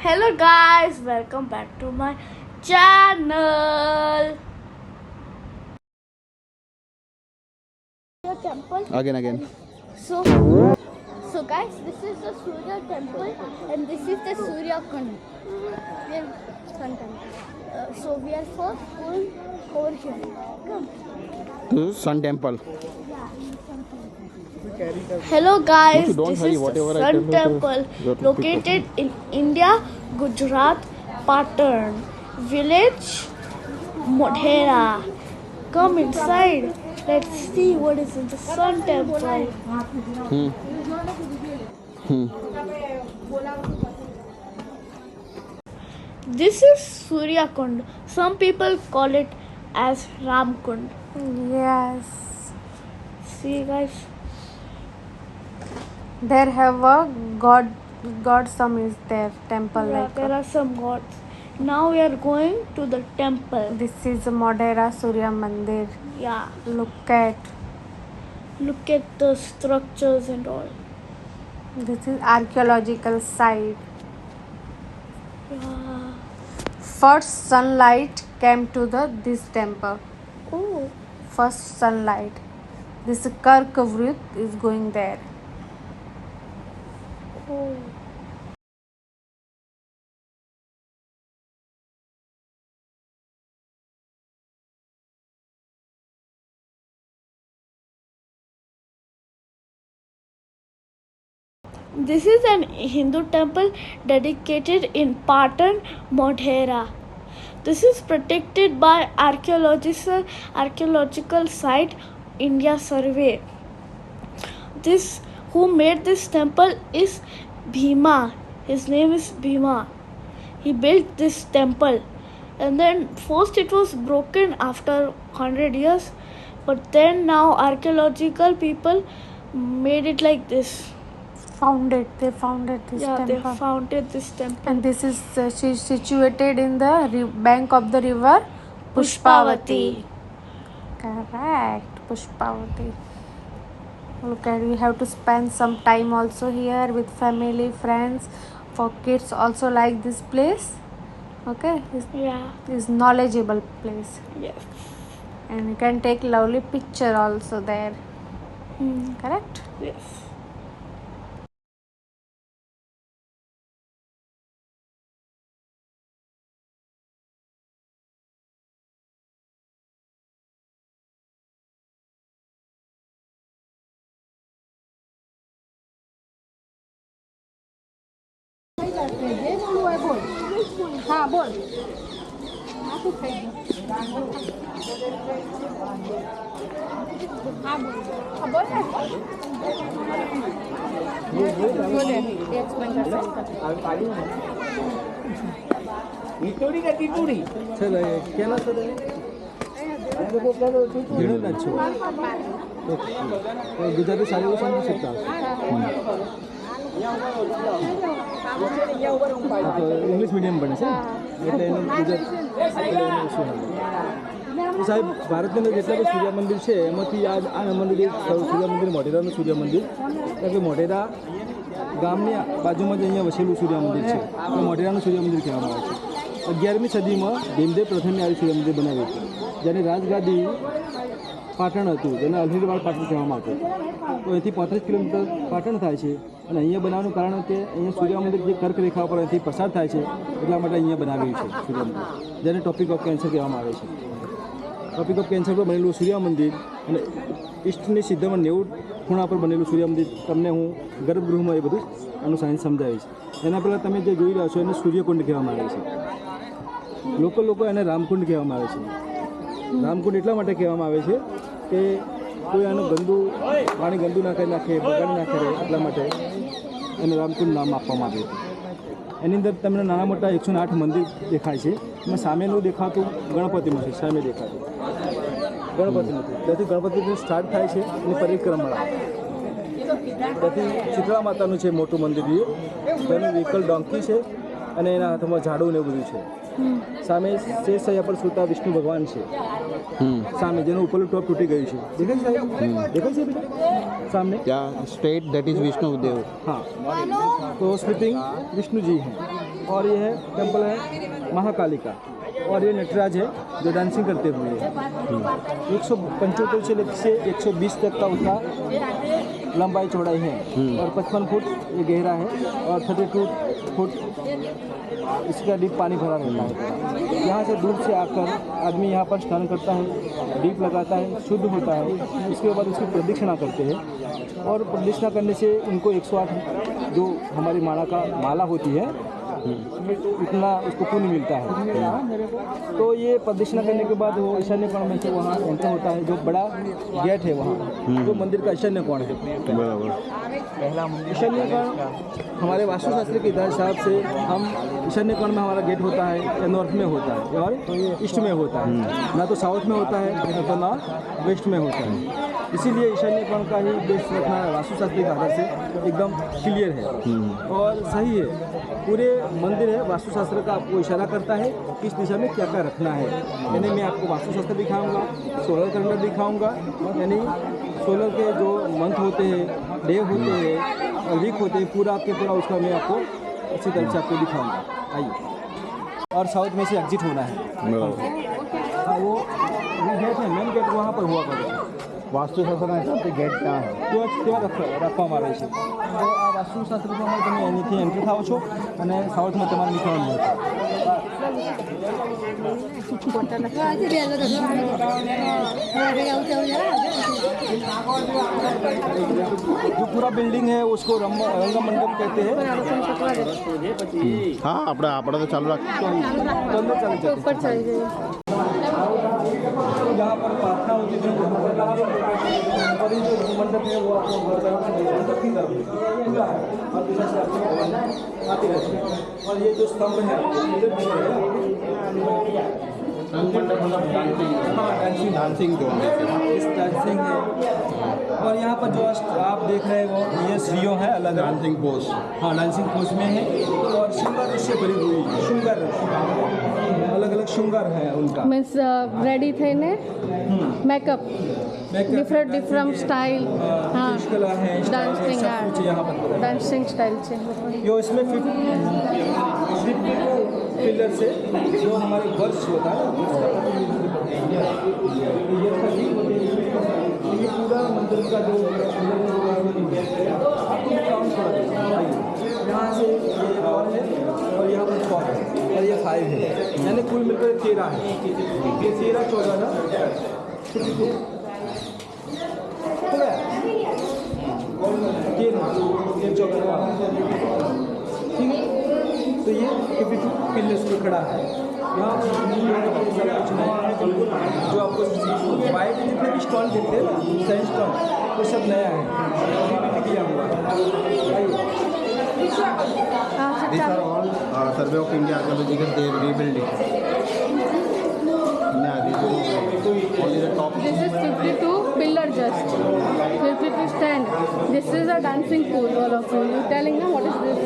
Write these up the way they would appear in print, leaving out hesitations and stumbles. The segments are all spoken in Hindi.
Hello guys, welcome back to my channel. Temple. Again. So guys, this is the Surya temple and this is the Surya Kund. We are Sun temple. So we are first going over here. Come. To Sun Temple. Hello guys, No, don't this hurry, is the whatever I Sun tell you to temple go to located in India, Gujarat, Patan, village Modhera. Come inside. Let's see what is in the Sun temple. This is Surya Kund. Some people call it as Ram Kund. Yes, See guys. there have a god some is there temple Yeah, like there are some gods. Now we are going to the temple. this is Modhera Surya Mandir. Yeah. Look at Look at the structures and all. this is archaeological site. Yeah. First sunlight came to this temple. Oh. First sunlight. This Karkavrit is going there. Oh. This is an Hindu temple dedicated in Patan, Modhera. This is protected by archaeological site India Survey. This who made this temple is Bhima. His name is Bhima. He built this temple, and then first it was broken after 100 years, but then now archaeological people made it like this. They founded this Yeah, they temple. founded this temple. And this is situated in the bank of the river Pushpavati. Correct, Pushpavati. Look at, we have to spend some time also here with family, friends. For kids also like this place. Okay, Yeah. it's knowledgeable place, Yes. and you can take lovely picture also there. Correct. Yes. Gujarati સારી સમજી શકતા ઇંગ્લિશ મીડિયમ ભણે છે એટલે એનું ગુજરાત સાહેબ ભારતની અંદર જેટલા બી સૂર્ય મંદિર છે એમાંથી આ મંદિર સૂર્ય મંદિર મોઢેરાનું સૂર્ય મંદિર કારણ કે મોઢેરા ગામની બાજુમાં જ અહીંયા વસેલું સૂર્ય મંદિર છે એટલે મોઢેરાનું સૂર્ય મંદિર કહેવામાં આવે છે 11મી સદીમાં ભીમદેવ પ્રથમે આ સૂર્ય મંદિર બનાવ્યું હતું જેની રાજગાદી પાટણ હતું જેને અલહીરવાડ પાટણ કહેવામાં આવતું તો અહીંથી 35 કિલોમીટર પાટણ થાય છે અને અહીંયા બનાવવાનું કારણ કે અહીંયા સૂર્ય મંદિર જે કર્કરેખા પર અહીંથી પસાર થાય છે એટલા માટે અહીંયા બનાવ્યું છે સૂર્ય મંદિર જેને ટોપિક ઓફ કેન્સર કહેવામાં આવે છે ટોપિક ઓફ કેન્સર પર બનેલું સૂર્ય મંદિર અને ઈસ્ટની સિદ્ધમાં 90 ખૂણા પર બનેલું સૂર્ય મંદિર તમને હું ગર્ભગૃહમાં એ બધું આનું સાયન્સ સમજાવીશ એના પહેલાં તમે જે જોઈ રહ્યા છો એને સૂર્યકુંડ કહેવામાં આવે છે લોકો એને રામકુંડ કહેવામાં આવે છે રામકુંડ એટલા માટે કહેવામાં આવે છે કે કોઈ આનું પાણી ગંદુ નાખે બગાડી નાખે એટલા માટે એને રામકુંડ નામ આપવામાં આવ્યું હતું એની અંદર તમને નાના મોટા 108 મંદિર દેખાય છે એમાં સામેનું દેખાતું ગણપતિનું છે સામે દેખાતું ગણપતિનું ત્યાંથી ગણપતિનું સ્ટાર્ટ થાય છે એની પરિક્રમા ત્યાંથી શીતળા માતાનું છે મોટું મંદિર તેનું વ્હીકલ ડોંકી છે અને એના હાથમાં ઝાડું ને એવું બધું છે સામે શેષશૈયા પર સૂતા વિષ્ણુ ભગવાન છે સામે જેનું ઉપરનું ટોપ તૂટી ગયું છે દેખાય છે દેખાય છે બેટા सामने Yeah, straight that is Vishnu Dev. हाँ तो स्लीपिंग विष्णु जी हैं और ये है टेम्पल है महाकाली का, और ये नटराज है जो डांसिंग करते हुए है। 175 से लेकर से 120 तक का उसका लंबाई चौड़ाई है, और 55 फुट ये गहरा है, और 32 फुट इसका डीप पानी भरा रहता है। यहाँ से दूर से आकर आदमी यहाँ पर स्नान करता है, डीप लगाता है, शुद्ध होता है, उसके बाद उसकी प्रदक्षिणा करते हैं, और प्रदक्षिणा करने से उनको 108 जो हमारी माला होती है इतना उसको पुण्य मिलता है। तो ये प्रदक्षिणा करने के बाद वो ईशान्य कोण में से वहाँ एंटर होता है, जो बड़ा गेट है वहाँ, जो मंदिर का ईशान्य कोण है। ईशान्य कोण हमारे वास्तुशास्त्र के हिसाब से हम ईशान्य कोण में हमारा गेट होता है या नॉर्थ में होता है और ईस्ट में होता है, ना तो साउथ में होता है ना तो ना वेस्ट में होता है। इसीलिए ईशान्य कोण का ही बेस रखना वास्तुशास्त्र के आधार से एकदम क्लियर है और सही है। पूरे मंदिर है वास्तुशास्त्र का आपको इशारा करता है किस दिशा में क्या क्या रखना है। यानी मैं आपको वास्तुशास्त्र दिखाऊंगा, सोलर कैलेंडर दिखाऊंगा, यानी सोलर के जो मंथ होते हैं, डे होते हैं और वीक होते हैं, पूरा के पूरा उसका मैं आपको अच्छी तरह से आपको दिखाऊंगा। आइए, और साउथ में से एग्जिट होना है। हाँ, वो गेट है, मेन गेट वहाँ पर हुआ करेगा। વાસ્તુશાસ્ત્રના હિસાબથી ગેટ ક્યાં છે? ત્યાં રાખવામાં આવે છે। તો આ વાસ્તુશાસ્ત્ર પ્રમાણે તમે અહીંથી એન્ટ્રી થાઓ છો અને સાઉથમાં તમારે નીકળવાનું હોય છે। जो पूरा बिल्डिंग है उसको रंग मंडप कहते हैं। હા આપણે તો चालू राख। तो अंदर चले जाते ऊपर चली गई। जहाँ पर प्रार्थना होती थी और ये जो मंडप है वो आपको अंदर की तरफ पूरा है और दिशा से आपको आती रहती है। और ये जो स्तंभ है डांसिंग जोन इस डांसिंग है। और यहाँ पर जो आप देख रहे हैं वो ये सीढ़ियों है अलग डांसिंग पोस्ट। हाँ, डांसिंग पोस्ट में है और श्रृंगार से भरी हुई श्रृंगार अलग अलग श्रृंगार है उनका। मीन्स रेडी थे ने मेकअप डिफरेंट स्टाइल। हाँ, कला है, डांसिंग सब कुछ यहाँ पर डांसिंग स्टाइल से जो इसमें 52 पिलर से जो हमारे वर्ष होता है ये पूरा मंदिर का जो यहाँ से ये और है और यहाँ पर 4 है और ये 5 है, यानी कुल मिलकर 13 है। ये 13 14 ना हो गया 13 ठीक है। तो ये 52 पिलर्स पे खड़ा है। यहाँ पर कुछ नया है, जो आपको वाइट जितने भी स्टॉल दिखते हैं ना साइंस स्टॉल वो सब नया है, किया हुआ है। These are all Survey of India Archaeological they rebuilding. Yeah, these are only the top. This is 52 pillar just 52 stand. This is a dancing pool. All of you telling me what is this?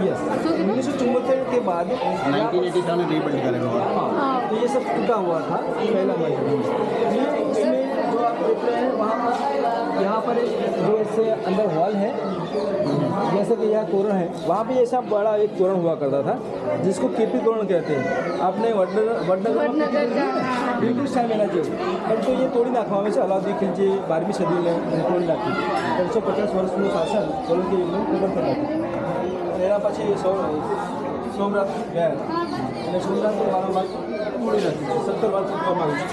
Yes, 1974 के बाद 1987 में rebuild करेंगे। हाँ, तो ये सब टूटा हुआ था पहला मंदिर। ये इसमें जो आप देख रहे हैं वहाँ पर यहाँ पर जो इससे अंदर हॉल है, जैसे कि यह तोरण है, वहाँ भी ऐसा बड़ा एक तोरण हुआ करता था जिसको कीर्ति तोरण कहते हैं। आपने वडनगर बिल्कुल टाइम लेना चाहिए, पर तो ये तोड़ी नाखवा में से अलाउद्दीन खिलजी 12वीं सदी में तोड़ी नाखी 150 વર્ષનું શાસન સોલંકી યુગનું ખબર કરી એના પછી સોમનાથ ગયા અને સોમનાથની વારંવાર તોડી નાખી 70 વાર તોડવામાં આવી છે।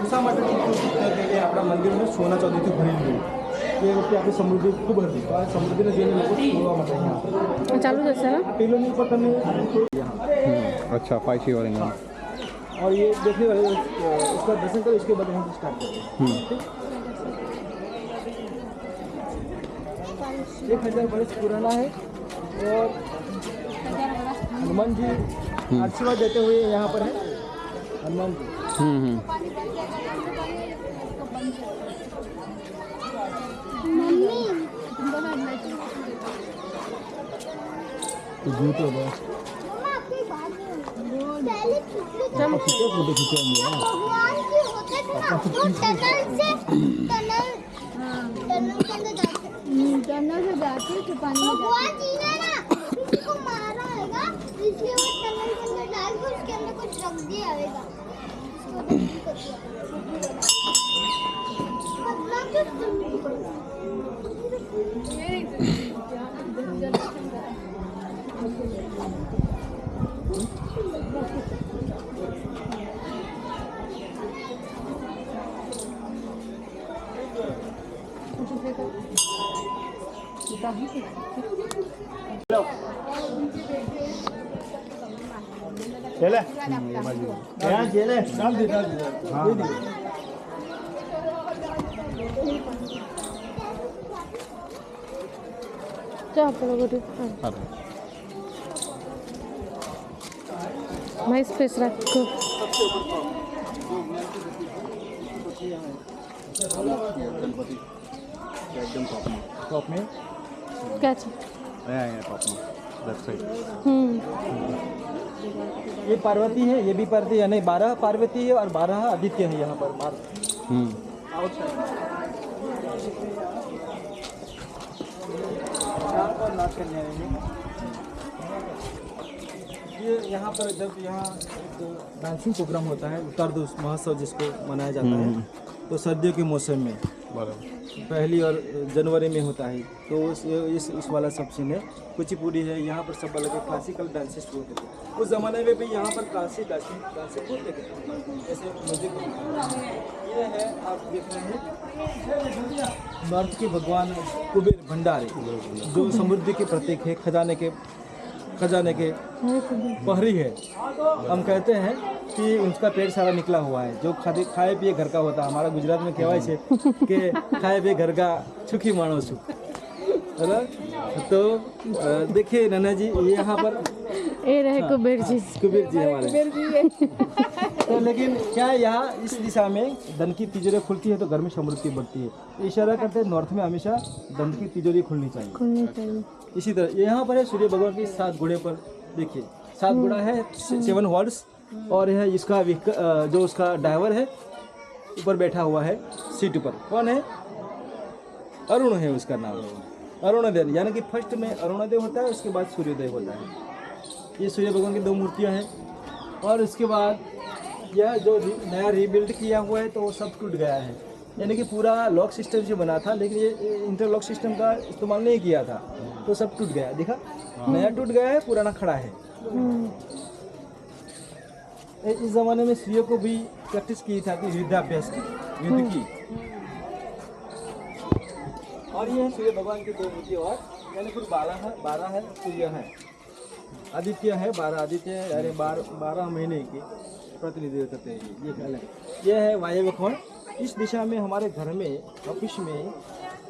શા માટે કે આપણા મંદિરમાં સોના ચાંદીથી ભરેલું હતું, એ વખતે આપણી સમૃદ્ધિ ખૂબ હતી, તો આ સમૃદ્ધિને જોઈને લોકો તોડવા માટે અહીંયા चालू जैसे ना પેલોની ઉપર તમે यहाँ अच्छा 5 शिवलिंगम। और ये देखने वाले उसका दर्शन करें, उसके बाद यहाँ से स्टार्ट करें। ठीक, 1000 वर्ष पुराना है और हनुमान जी आशीर्वाद देते हुए यहाँ पर है हनुमान जी। जूते बस भगवान की होते थे ना, वो टनल के अंदर जाते थे पानी में। भगवान जी ने ना किसी को जल्दी आएगा चले यहाँ चले डाल दे हाँ क्या पड़ोगे मैं स्पेस रखो गणपति एकदम टॉप में क्या चाहिए आया टॉप में लेफ्ट साइड ये पार्वती है, ये भी पार्वती यानी 12 पार्वती है और 12 आदित्य है यहाँ पर। ये यहाँ पर जब यहाँ एक डांसिंग प्रोग्राम होता है, उत्तरदोष महोत्सव जिसको मनाया जाता है, तो सर्दियों के मौसम में पहली और जनवरी में होता है। तो इस वाला सब सीन है। कुचिपुड़ी है, यहाँ पर सब अलग क्लासिकल डांसेस होते थे उस ज़माने में भी। यहाँ पर क्लासिक डांसेस होते थे जैसे म्यूजिक। ये है आप देख रहे हैं नॉर्थ के भगवान कुबेर भंडारी, जो समृद्धि के प्रतीक है, खजाने के पहरी है। हम कहते हैं कि उसका पेट सारा निकला हुआ है, जो खाए पिए घर का होता है। हमारा गुजरात में कहवाय है कि खाए पिए घर का सुखी मानो सुख, है ना। तो देखिए नन्ना जी, ये यहाँ पर ये रहे कुबेर जी हमारे। तो लेकिन क्या यहाँ इस दिशा में धन की तिजोरी खुलती है तो घर में समृद्धि बढ़ती है। इशारा करते हैं नॉर्थ में हमेशा धन की तिजोरी खुलनी चाहिए। इसी तरह यहाँ पर है सूर्य भगवान की 7 घोड़े पर। देखिए 7 घोड़ा है, 7 हॉर्स, और यह इसका जो उसका ड्राइवर है ऊपर बैठा हुआ है सीट पर। कौन है? अरुण है उसका नाम, अरुणोदय। यानी कि फर्स्ट में अरुणोदय होता है, उसके बाद सूर्योदय होता है। ये सूर्य भगवान की 2 मूर्तियाँ हैं। और इसके बाद यह जो नया रीबिल्ड किया हुआ है तो वो सब टूट गया है। यानी कि पूरा लॉक सिस्टम से बना था, लेकिन ये इंटरलॉक सिस्टम का इस्तेमाल नहीं किया था, तो सब टूट गया। देखा, नया टूट गया है, पुराना खड़ा है। इस ज़माने में स्त्रियों को भी प्रैक्टिस की था कि युद्धाभ्यास की, युद्ध की। और ये है सूर्य भगवान की 2 मूर्ति। और यानी कुल 12 है सूर्य है, आदित्य है, 12 आदित्य है, यानी 12 महीने की प्रतिनिधित्व करते हैं। ये अलग। ये है वायव्य कोण। इस दिशा में हमारे घर में, ऑफिस में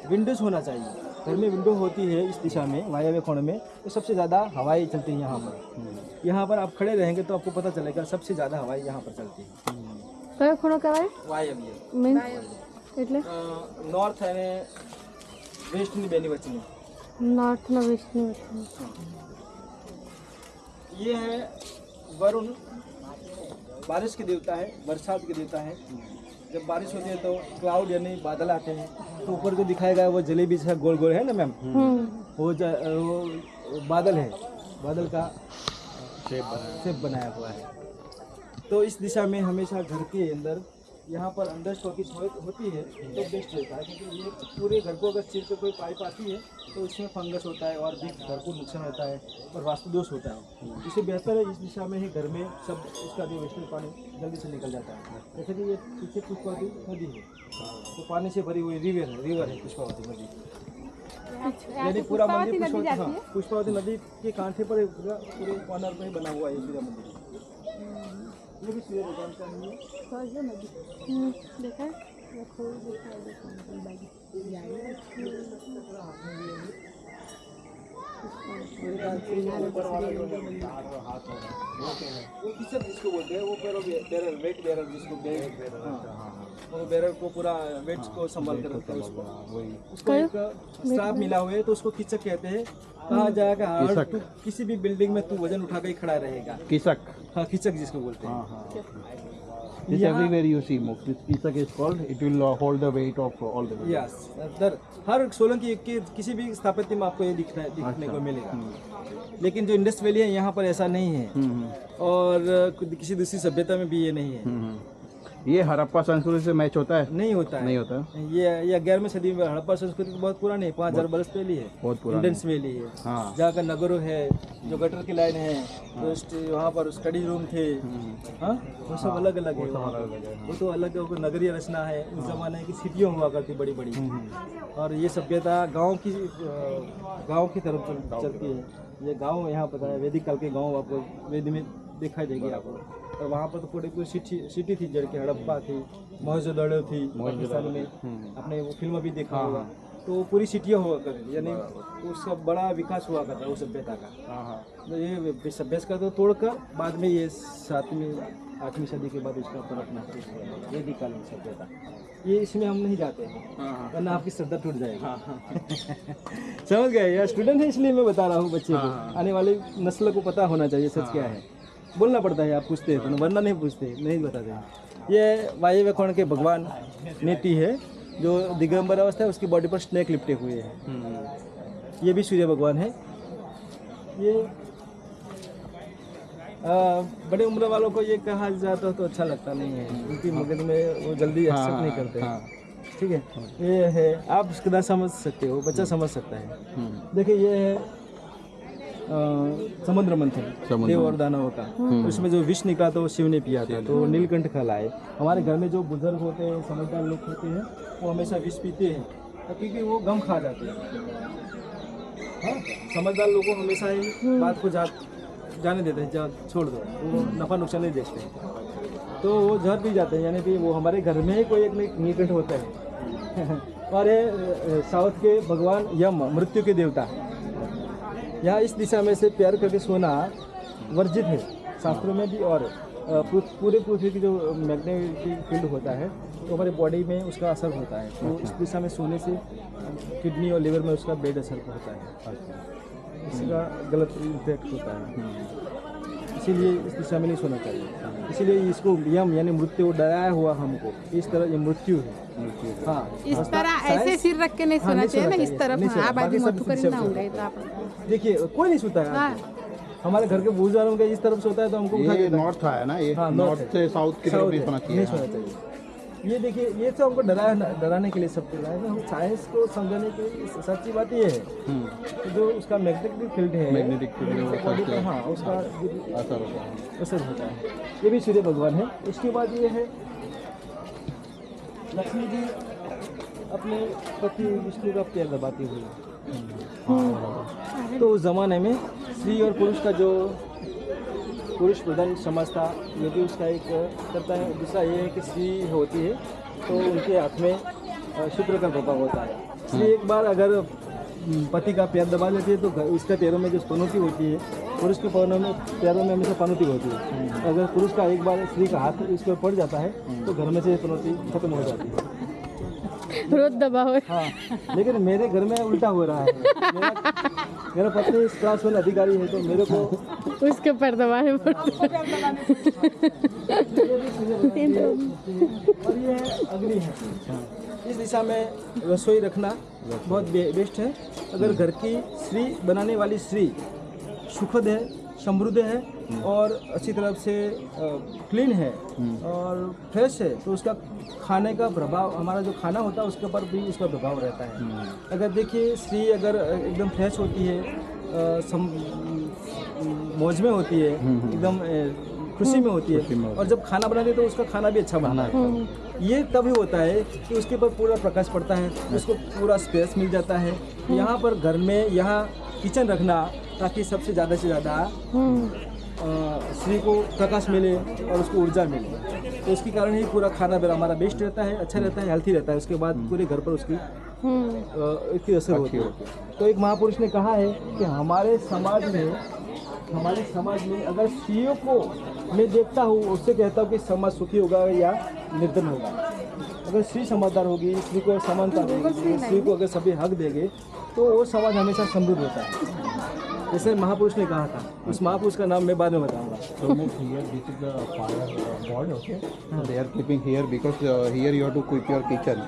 विंडोज होना चाहिए। घर में विंडो होती है इस दिशा में, वायव्य कोण में, तो सबसे ज़्यादा हवाएं चलती हैं यहाँ पर। यहाँ पर आप खड़े रहेंगे तो आपको पता चलेगा सबसे ज़्यादा हवाएं यहाँ पर चलती है। कयो खूणो कहेवाय? वायव्य मीन्स એટલે નોર્થ અને વેસ્ટની બેની વચ્ચેની। नॉर्थ ને वेस्ट ની વચ્ચે। ये है वरुण, बारिश के देवता है, बरसात के देवता है। जब बारिश होती है तो क्लाउड यानी बादल आते हैं, तो ऊपर जो दिखाया गया वो जलेबी जैसा गोल गोल है ना मैम, वो बादल है, बादल का शेप बनाया हुआ है। तो इस दिशा में हमेशा घर के अंदर यहाँ पर अंदर स्टॉकेज होती है तो बेस्ट रहता है, क्योंकि ये पूरे घर को अगर सिर पे कोई पाइप आती है तो इसमें फंगस होता है और भी घर को नुकसान होता है और वास्तु दोष होता है। इससे बेहतर है इस दिशा में ही घर में सब इसका जो वेस्टेज पानी जल्दी से निकल जाता है। जैसे कि ये पीछे पुष्पावती नदी है, तो पानी से भरी हुई रिवर है पुष्पावती नदी। यानी पूरा मंदिर पुष्पावती नदी के कांठे पर पूरे कॉर्नर में बना हुआ है पूरा मंदिर। ये भी सूर्य भगवान का है। देखा वो किचन जिसको बोलते हैं, वो बैरर वेट बैरर जिसको वो बैरर को पूरा वेट को संभाल कर रखता है। उसको एक स्टाफ मिला हुआ है तो उसको किचक कहते हैं। कहा जाएगा हर किसी भी बिल्डिंग में तू वजन उठा के ही खड़ा रहेगा। किसक, हाँ किचक जिसको बोलते हैं। This यहाँ- everywhere you see mook. This Pisak is called. It will hold the weight of all the. Yes, हर सोलंकी के किसी भी स्थापत्य में आपको ये दिखने अच्छा। को मिलेगा। लेकिन जो इंडस वैली है यहाँ पर ऐसा नहीं है, और किसी दूसरी सभ्यता में भी ये नहीं है। ये हड़प्पा संस्कृति से मैच होता है? नहीं होता है, नहीं होता। ये 11वीं सदी में हड़प्पा संस्कृति तो बहुत पुरानी है, 5000 बरस पहले है। बहुत पुरानी। इंडस वैली है, हाँ। जहाँ का नगरों है, जो गटर की लाइन है, तो वहाँ पर स्टडी रूम थे, हाँ, वो सब अलग अलग है। वो तो अलग नगरीय रचना है। उस जमाने की सिटियाँ हुआ करती बड़ी बड़ी, और ये सभ्यता गांव की तरफ चलती है। ये गांव यहाँ पता है, वैदिक काल के गांव आपको वेद में दिखाई देगी आपको। और वहाँ पर तो पूरी सिटी थी, जड़ के हड़प्पा थी, मोहनजोदड़ो थी पाकिस्तान में, आपने वो फिल्म भी देखा होगा। तो पूरी सिटियाँ हुआ करती, यानी उसका बड़ा विकास हुआ करता है उस सभ्यता का। तो ये सभ्यता का तो तोड़कर बाद में ये 7वीं 8वीं सदी के बाद इसका पलटना वैदिक कालीन सभ्यता, ये इसमें हम नहीं जाते हैं, वरना आपकी श्रद्धा टूट जाएगी। समझ गए? यार स्टूडेंट है इसलिए मैं बता रहा हूँ बच्चे को, आने वाली नस्ल को पता होना चाहिए सच क्या है। बोलना पड़ता है, आप पूछते हैं तो, वरना नहीं पूछते, नहीं बताते हैं। ये वायव्य कोण के भगवान नेति है, जो दिगंबर अवस्था है, उसकी बॉडी पर स्नेक लिपटे हुए हैं। ये भी सूर्य भगवान है। ये बड़े उम्र वालों को ये कहा जाता तो अच्छा लगता नहीं है, क्योंकि मगज में वो जल्दी एक्सेप्ट नहीं करते। ठीक है, ये है, आप उसके साथ समझ सकते हो, बच्चा समझ सकता है। देखिए ये है समुद्र मंथन देव और दानवों का। उसमें जो विष निकला तो वो शिव ने पिया था, तो नीलकंठ खिलाए। हमारे घर में जो बुजुर्ग होते हैं, समझदार लोग होते हैं, वो हमेशा विष पीते हैं, क्योंकि वो गम खा जाते हैं। हाँ, समझदार लोगों को हमेशा ही बात को जाने देते हैं, छोड़ दो, वो नफा नुकसान नहीं देखते हैं, तो वो जहर पी जाते हैं। यानी कि वो हमारे घर में ही कोई एक नीलकंठ होता है। और ये साउथ के भगवान यम, मृत्यु के देवता। यहाँ इस दिशा में से प्यार करके सोना वर्जित है शास्त्रों में भी, और पूरे पृथ्वी की जो मैग्नेटिक फील्ड होता है, तो हमारे बॉडी में उसका असर होता है। तो इस दिशा में सोने से किडनी और लिवर में उसका बेड असर होता है, इसका गलत इम्पैक्ट होता है। इसीलिए इस दिशा में नहीं सोना चाहिए। इसीलिए इसको यम यानी मृत्यु डराया हुआ हमको, इस तरह ये मृत्यु है। हाँ, इस तरह ऐसे सिर रख के नहीं हाँ, सोना नहीं चाहिए ना, सोना इस तरफ। चाहिए, नहीं हाँ, बाकी सोना, मोटू बाकी करी सब ना सोना। हो तो आप देखिए कोई नहीं सोता है। हाँ। हमारे घर के बुजुर्गों के इस तरफ सोता है तो हमको उठा ये देता है। नॉर्थ है ना, ये हाँ, नॉर्थ north से साउथ की तरफ भी सोना चाहिए। नहीं सोना चाहिए। ये देखिए, ये तो हमको डराने के लिए सब कर रहा है। हम साइंस को समझाने के लिए सच्ची बात ये है कि जो उसका मैग्नेटिक फील्ड है, मैग्नेटिक फील्ड है, बॉडी पर, हाँ, उसका असर होता है। असर होता है। ये भी सूर्य भगवान है। इसके बाद ये है लक्ष्मी जी अपने पति विष्णु का पैर दबाती हुई। तो उस जमाने में स्त्री और पुरुष का जो पुरुष प्रधान समाज था, ये भी उसका एक करता है। दूसरा ये है कि स्त्री होती है तो उनके हाथ में शुक्र का प्रभाव होता है। स्त्री एक बार अगर पति का पैर दबा लेती है तो उसके पैरों में जो पनौती होती है, पुरुष के पैरों में हमेशा पनौती होती है। अगर पुरुष का एक बार स्त्री का हाथ इसके ऊपर पड़ जाता है तो घर में से पनौती खत्म हो जाती है। रोज दबा हो। हाँ, लेकिन मेरे घर में उल्टा हो रहा है। मेरा पत्नी इस क्लास वन अधिकारी है, तो मेरे को उसके ऊपर दबाने पड़ते। और ये अग्नि है। इस दिशा में रसोई रखना बहुत बेस्ट है। अगर घर की स्त्री बनाने वाली स्त्री सुखद है, समृद्ध है और अच्छी तरफ से क्लीन है और फ्रेश है, तो उसका खाने का प्रभाव, हमारा जो खाना होता है उसके ऊपर भी उसका प्रभाव रहता है। अगर देखिए स्त्री अगर एकदम फ्रेश होती है, मौज में होती है, एकदम खुशी में होती है, और जब खाना बनाती है तो उसका खाना भी अच्छा बनना है। ये तभी होता है कि उसके ऊपर पूरा प्रकाश पड़ता है, उसको पूरा स्पेस मिल जाता है। यहाँ पर घर में यहाँ किचन रखना ताकि सबसे ज़्यादा से ज़्यादा स्त्री को प्रकाश मिले और उसको ऊर्जा मिले। तो इसके कारण ही पूरा खाना हमारा बेस्ट रहता है, अच्छा रहता है, हेल्थी रहता है। उसके बाद पूरे घर पर उसकी असर होती है। तो एक महापुरुष ने कहा है कि हमारे समाज में अगर स्त्रियों को मैं देखता हूँ, उससे कहता हूँ कि समाज सुखी होगा या निर्धन होगा। अगर स्त्री समझदार होगी, स्त्री को समानता देगी, स्त्री को अगर सभी हक देंगे, तो वो समाज हमेशा समृद्ध होता है। जैसे महापुरुष ने कहा था, उस महापुरुष का नाम मैं बाद में बताऊंगा। So here this is the fire god, okay? So they are keeping here because here you have to keep your kitchen.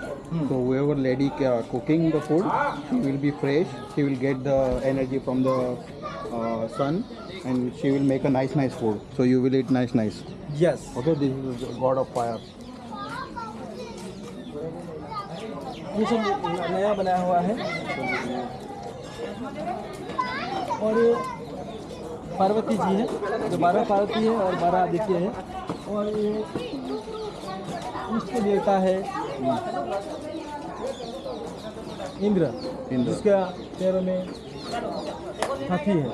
So whoever lady cooking the food, she will be fresh. She will get the energy from the sun, and she will make a nice food. So you will eat nice. Yes, Okay, this is the god of fire. ये सब नया बनाया हुआ है। और ये पार्वती जी है, जो 12 पार्वती है और 12 आदित्य है। और ये इष्ट देवता है इंद्र, जिसका पैरों में हाथी है।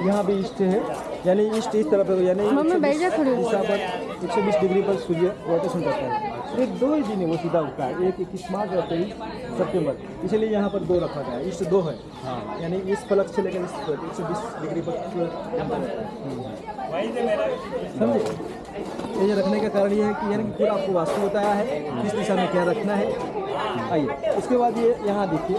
यहाँ भी इष्ट है, यानी इष्ट इस तरफ है, यानी मम्मी बैठ जा थोड़ी। दिशा पर 120 डिग्री पर सूर्य रोटेशन करता है। एक 2 ही दिन है वो सीधा उगता है, एक 21 मार्च और 23 सितंबर, इसलिए यहाँ पर 2 रखा गया है। इष्ट 2 है, यानी इस फलक से लेकर इस 120 डिग्री पर सूर्य घूमता रहता है। समझे? ये रखने का कारण ये है कि यानी पूरा आपको वास्तु बताया है किस दिशा में क्या रखना है। आइए, उसके बाद ये यहाँ देखिए,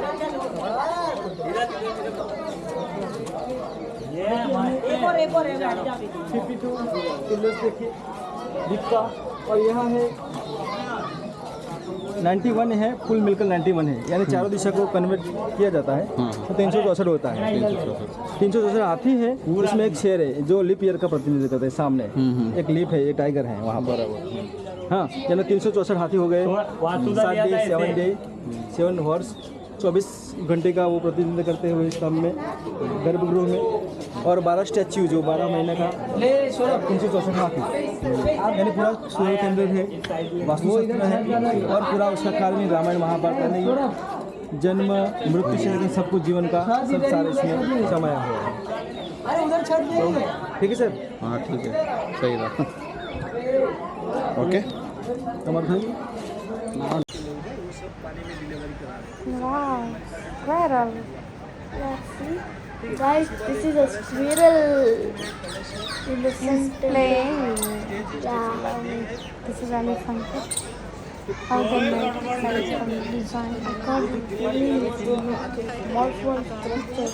देखिए दिखता। और यहाँ है 91 है, कुल मिलकर 91 है, यानी चारों दिशा को कन्वर्ट किया जाता है तो 364 होता है। 364 हाथी है, उसमें एक शेर है जो लीप ईयर का प्रतिनिधित्व करता है। सामने एक लीप है, एक टाइगर है वहाँ पर। हाँ, यानी 364 हाथी हो गए, 7 डे 7 डे 7 हॉर्स, 24 घंटे का वो प्रतिनिधित्व करते हुए इस काम में गर्भगृह में। और 12 स्टैच्यू जो 12 महीने का 364 हाथी, यानी पूरा सूर्य केंद्र है, वास्तुशास्त्र है। और पूरा उसका कालीन रामायण महाभारत यानी जन्म मृत्यु से लेकर सब कुछ जीवन का सब सारे इसमें समाया हुआ है। तो ठीक है सर? हाँ ठीक है, सही रहा। Okay, Wow, viral. Yeah, see? Guys, this is a squirrel in the center. Playing. Yeah. This is elephant. How they made size from design. Because it's really small structure.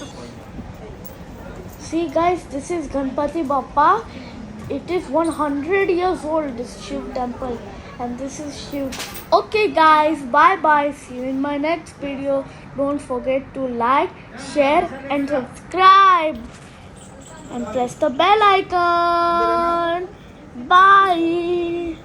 See guys, this is Ganpati Bappa. It is 100 years old, this Shiv temple. And this is Shiv. Okay guys, bye bye. See you in my next video. Don't forget to like, share and subscribe. And press the bell icon. Bye.